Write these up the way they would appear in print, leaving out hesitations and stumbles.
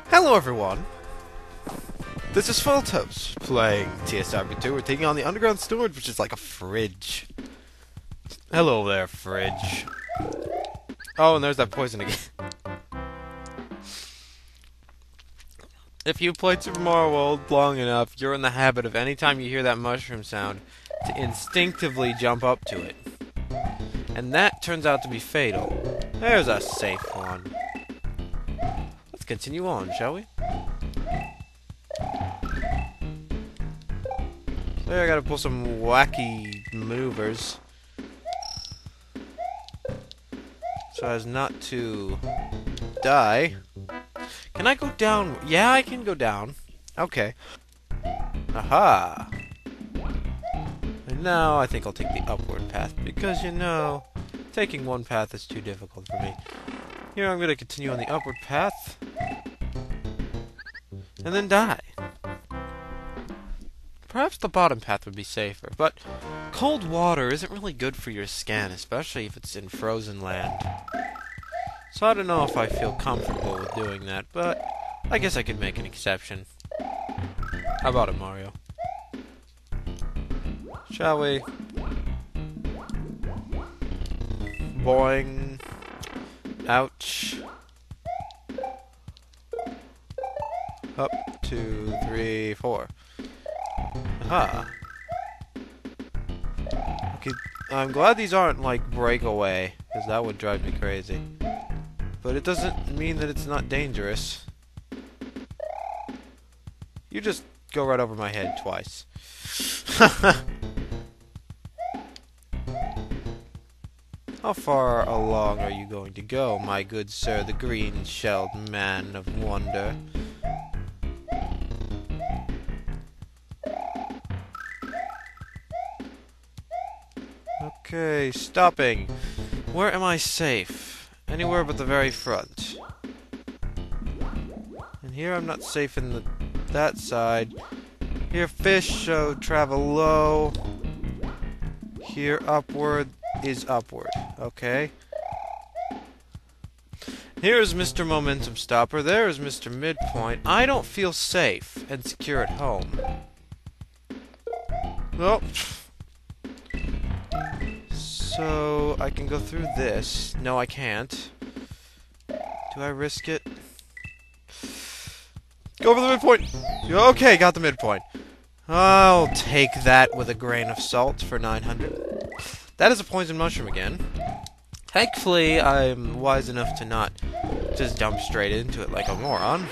Hello everyone! This is Photos playing TSRP2. We're taking on the underground storage, which is like a fridge. Hello there, fridge. Oh, and there's that poison again. If you played Super Mario World long enough, you're in the habit of anytime you hear that mushroom sound, to instinctively jump up to it. And that turns out to be fatal. There's a safe one. Let's continue on, shall we? There, I gotta pull some wacky maneuvers so as not to die. Can I go down? Yeah, I can go down. Okay. Aha! And now I think I'll take the upward path, because, you know, taking one path is too difficult for me. Here I'm gonna continue on the upward path, and then die. Perhaps the bottom path would be safer, but cold water isn't really good for your skin, especially if it's in frozen land. So I don't know if I feel comfortable with doing that, but I guess I could make an exception. How about it, Mario? Shall we? Boing. Ouch. Up, 2, 3, 4. Aha. Okay, I'm glad these aren't like breakaway, because that would drive me crazy. But it doesn't mean that it's not dangerous. You just go right over my head twice. How far along are you going to go, my good sir, the green-shelled man of wonder? Okay, stopping. Where am I safe? Anywhere but the very front. And here I'm not safe in that side. Here fish, so travel low. Here upward is upward. Okay. Here's Mr. Momentum Stopper. There is Mr. Midpoint. I don't feel safe and secure at home. Well, so I can go through this. No, I can't. Do I risk it? Go for the midpoint! Okay, got the midpoint. I'll take that with a grain of salt for 900. That is a poison mushroom again. Thankfully, I'm wise enough to not just jump straight into it like a moron.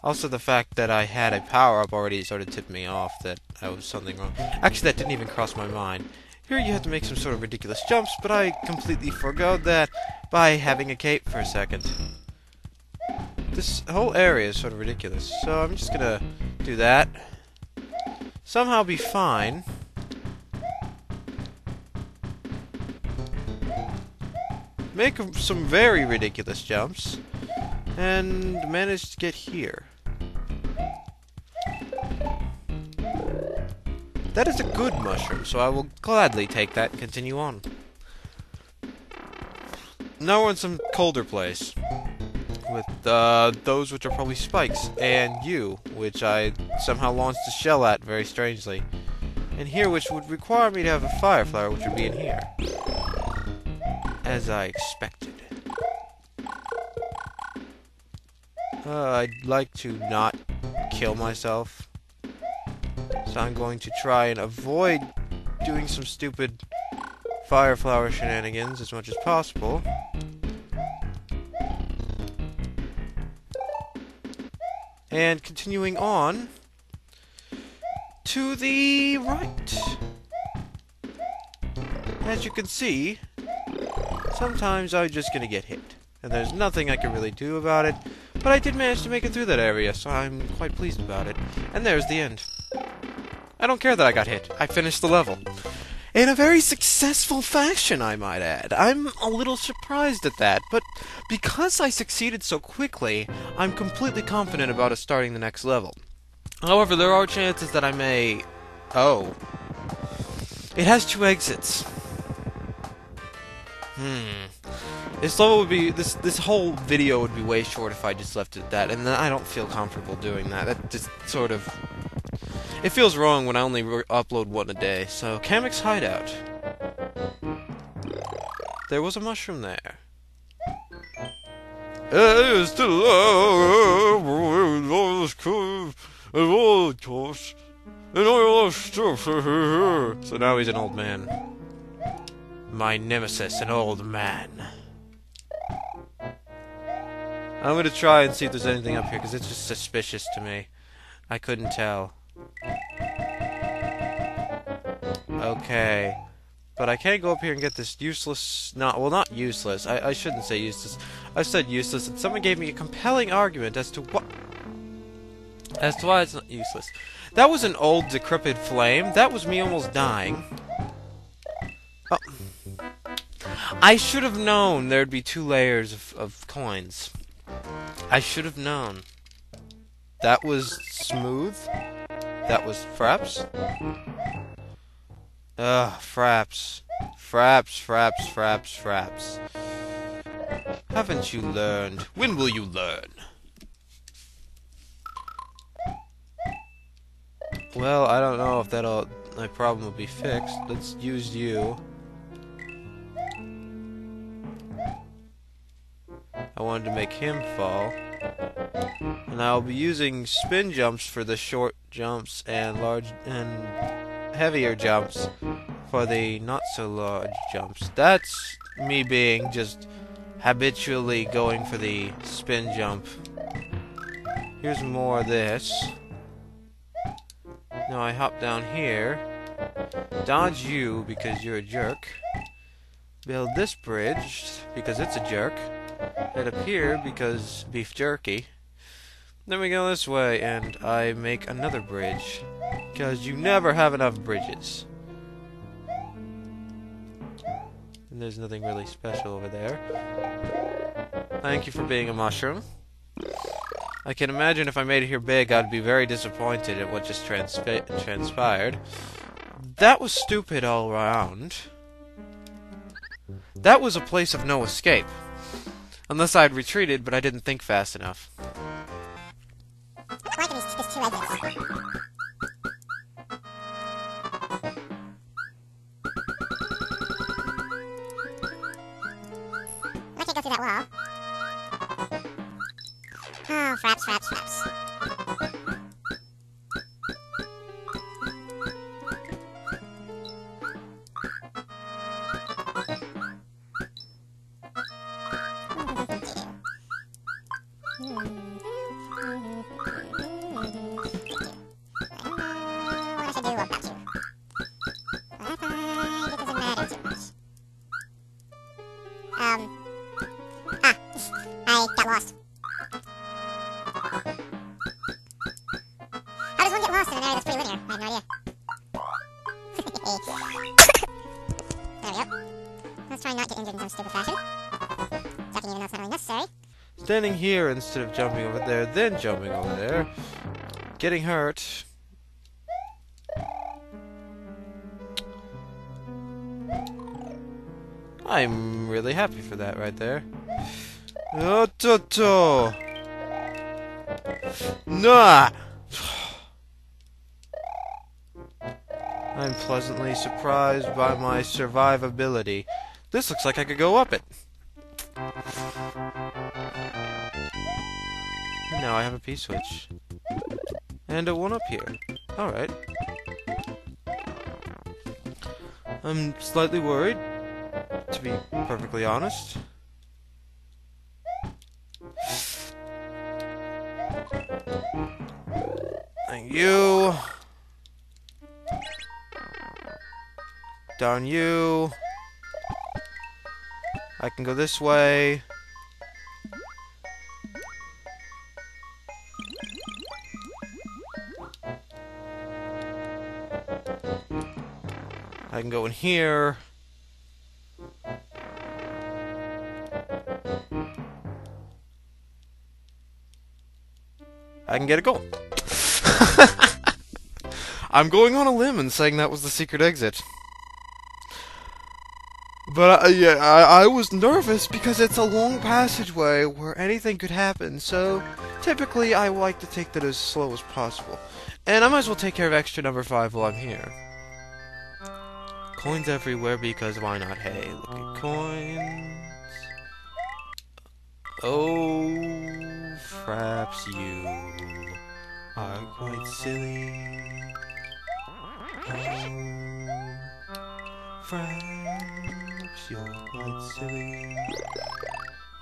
Also, the fact that I had a power-up already sort of tipped me off that I was something wrong. Actually, that didn't even cross my mind. Here you have to make some sort of ridiculous jumps, but I completely forgot that by having a cape for a second. This whole area is sort of ridiculous, so I'm just gonna do that. Somehow be fine. Make some very ridiculous jumps, and manage to get here. That is a good mushroom, so I will gladly take that and continue on. Now we're in some colder place, with those which are probably spikes, and you, which I somehow launched a shell at very strangely. And here, which would require me to have a fire flower, which would be in here. As I expected. I'd like to not kill myself. So I'm going to try and avoid doing some stupid fire flower shenanigans as much as possible. And continuing on to the right. As you can see, sometimes I'm just gonna get hit. And there's nothing I can really do about it. But I did manage to make it through that area, so I'm quite pleased about it. And there's the end. I don't care that I got hit. I finished the level. In a very successful fashion, I might add. I'm a little surprised at that, but because I succeeded so quickly, I'm completely confident about us starting the next level. However, there are chances that I may... Oh. It has 2 exits. This level would be this whole video would be way short if I just left it at that, and then I don't feel comfortable doing that. That just sort of it feels wrong when I only upload one a day. So Kamek's Hideout. There was a mushroom there. So now he's an old man. My nemesis, an old man. I'm gonna try and see if there's anything up here, because it's just suspicious to me. I couldn't tell. Okay. But I can't go up here and get this useless... not useless. I shouldn't say useless. I said useless, and someone gave me a compelling argument as to what... as to why it's not useless. That was an old, decrepit flame. That was me almost dying. Oh. I should have known there'd be 2 layers of coins. I should have known. That was smooth. That was fraps. Ugh, fraps. Fraps. Haven't you learned? When will you learn? Well, I don't know if my problem will be fixed. Let's use you. I wanted to make him fall. And I'll be using spin jumps for the short jumps and large and heavier jumps for the not so large jumps. That's me being just habitually going for the spin jump. Here's more of this. Now I hop down here, dodge you because you're a jerk, build this bridge because it's a jerk, head up here because beef jerky, then we go this way and I make another bridge, because you never have enough bridges. And there's nothing really special over there. Thank you for being a mushroom. I can imagine if I made it here big, I'd be very disappointed at what just transpired. That was stupid all around. That was a place of no escape. Unless I had retreated, but I didn't think fast enough. Why can these 2 exits? I can't go through that wall. Oh, fraps. I got lost. How does one get lost in an area that's pretty linear? I have no idea. There we go. Let's try not to get injured in some stupid fashion. Ducking even though it's not really necessary. Standing here instead of jumping over there, then jumping over there. Getting hurt. I'm really happy for that right there. Oh, nah! I'm pleasantly surprised by my survivability. This looks like I could go up it. And now I have a P-switch. And a one up here. Alright. I'm slightly worried, to be perfectly honest. Thank you. Down you. I can go this way. I can go in here. I can get a goal. I'm going on a limb and saying that was the secret exit. But yeah, I was nervous because it's a long passageway where anything could happen, so typically I like to take that as slow as possible. And I might as well take care of extra number 5 while I'm here. Coins everywhere because why not? Hey, look at coins. Oh, perhaps you are quite silly. Oh, perhaps you're quite silly.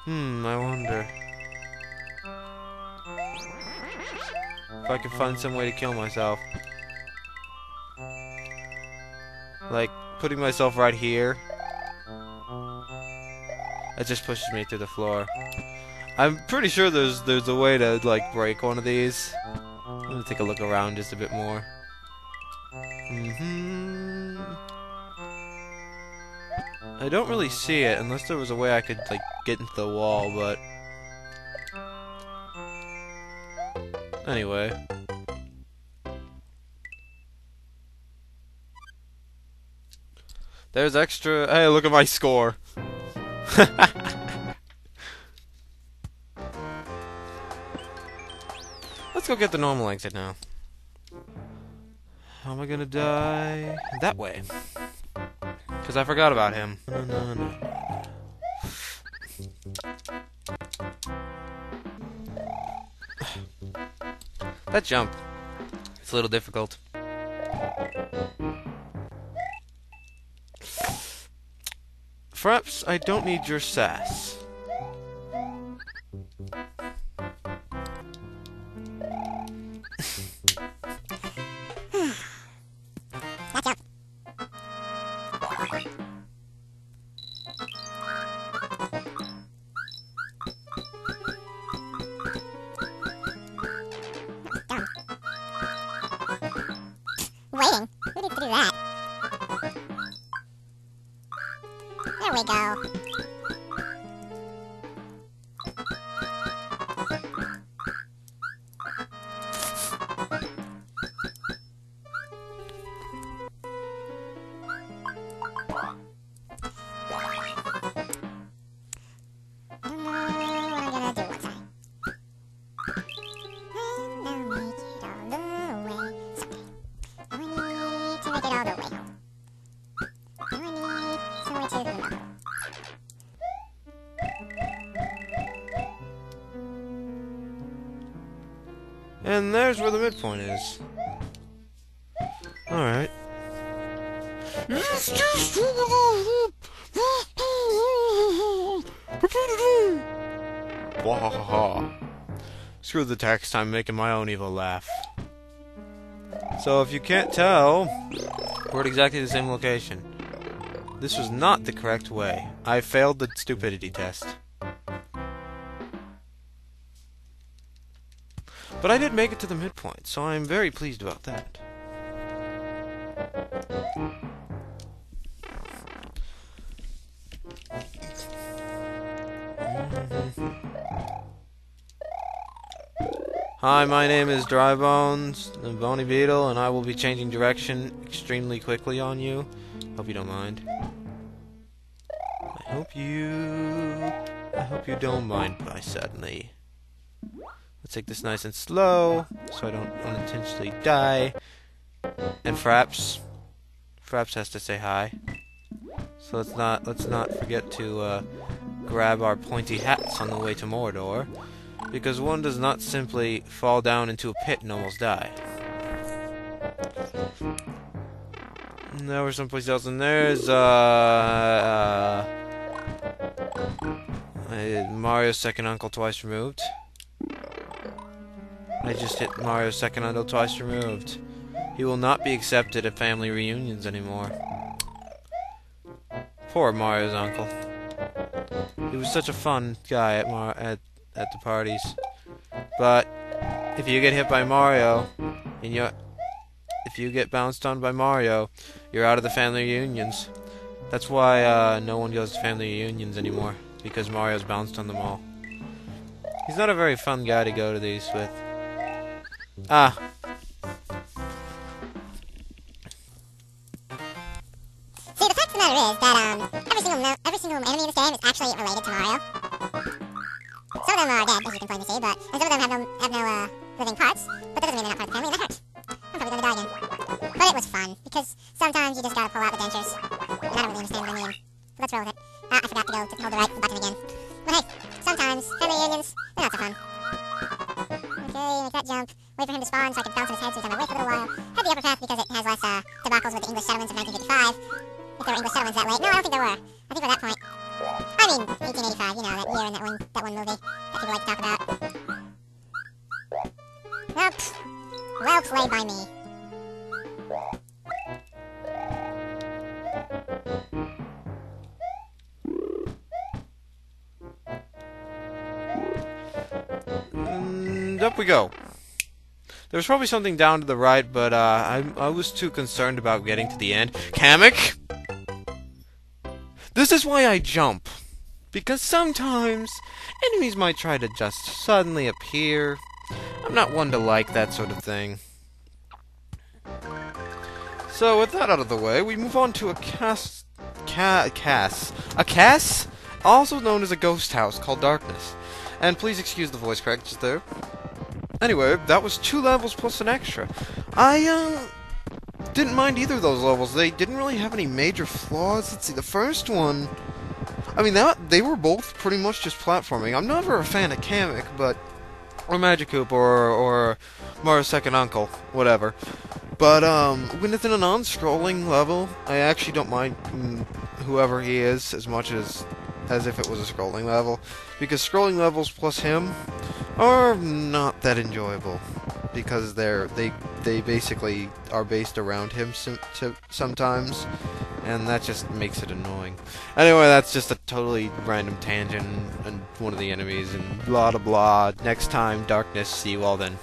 I wonder if I could find some way to kill myself. Like, putting myself right here. That just pushes me to the floor. I'm pretty sure there's a way to, like, break one of these. I'm gonna take a look around just a bit more. I don't really see it, unless there was a way I could, like, get into the wall, but... Anyway. There's extra... Hey, look at my score! Let's go get the normal exit now. How am I gonna die? That way. Because I forgot about him. That jump. It's a little difficult. Perhaps I don't need your sass. Gotcha. Done. Waiting. Who needs to do that? There we go. And there's where the midpoint is. Alright. Wahaha. Screw the text, I'm making my own evil laugh. So if you can't tell, we're at exactly the same location. This was not the correct way. I failed the stupidity test. But I did make it to the midpoint, so I'm very pleased about that. Hi, my name is Drybones, the Bony Beetle, and I will be changing direction extremely quickly on you. Hope you don't mind. I hope you don't mind, but I certainly... Let's take this nice and slow, so I don't unintentionally die. And Fraps has to say hi. So let's not forget to grab our pointy hats on the way to Mordor, because one does not simply fall down into a pit and almost die. Now we're someplace else, and there's Mario's second uncle twice removed. I just hit Mario's second uncle twice removed. He will not be accepted at family reunions anymore. Poor Mario's uncle. He was such a fun guy at the parties. But if you get hit by Mario, and if you get bounced on by Mario, you're out of the family reunions. That's why no one goes to family reunions anymore, because Mario's bounced on them all. He's not a very fun guy to go to these with. Ah. See, the fact of the matter is that every single of them have no living parts, but that doesn't mean they're not part of the family, and that hurt. I'm probably gonna die again. But it was fun, because sometimes you just gotta pull out the dentures. And I don't really understand what I mean. So let's roll with it. I forgot to go to hold the right button again. But hey, sometimes family reunions, they're not so fun. Okay, make that jump. Wait for him to spawn so I can bounce on his head so he's on my way for a little while. Head the upper path because it has less debacles with the English settlements of 1955. If there were English settlements that late. No, I don't think there were. I think we're at that point. I mean, 1885, you know, that year in that one movie that people like to talk about. Nope. Well played by me. And up we go. There's probably something down to the right, but I was too concerned about getting to the end. Kamek! This is why I jump. Because sometimes enemies might try to just suddenly appear. I'm not one to like that sort of thing. So with that out of the way, we move on to a cass? Also known as a ghost house called Darkness. And please excuse the voice crack just there. Anyway, that was 2 levels plus an extra. I didn't mind either of those levels. They didn't really have any major flaws. Let's see, the first one, I mean, they were both pretty much just platforming. I'm never a fan of Kamek, but or Magicoop or Mario's second uncle, whatever. But when it's in a non-scrolling level, I actually don't mind whoever he is as much as if it was a scrolling level, because scrolling levels plus him are not that enjoyable, because they basically are based around him sometimes, and that just makes it annoying. Anyway, that's just a totally random tangent and one of the enemies and blah blah blah. Next time, Darkness, see you all then.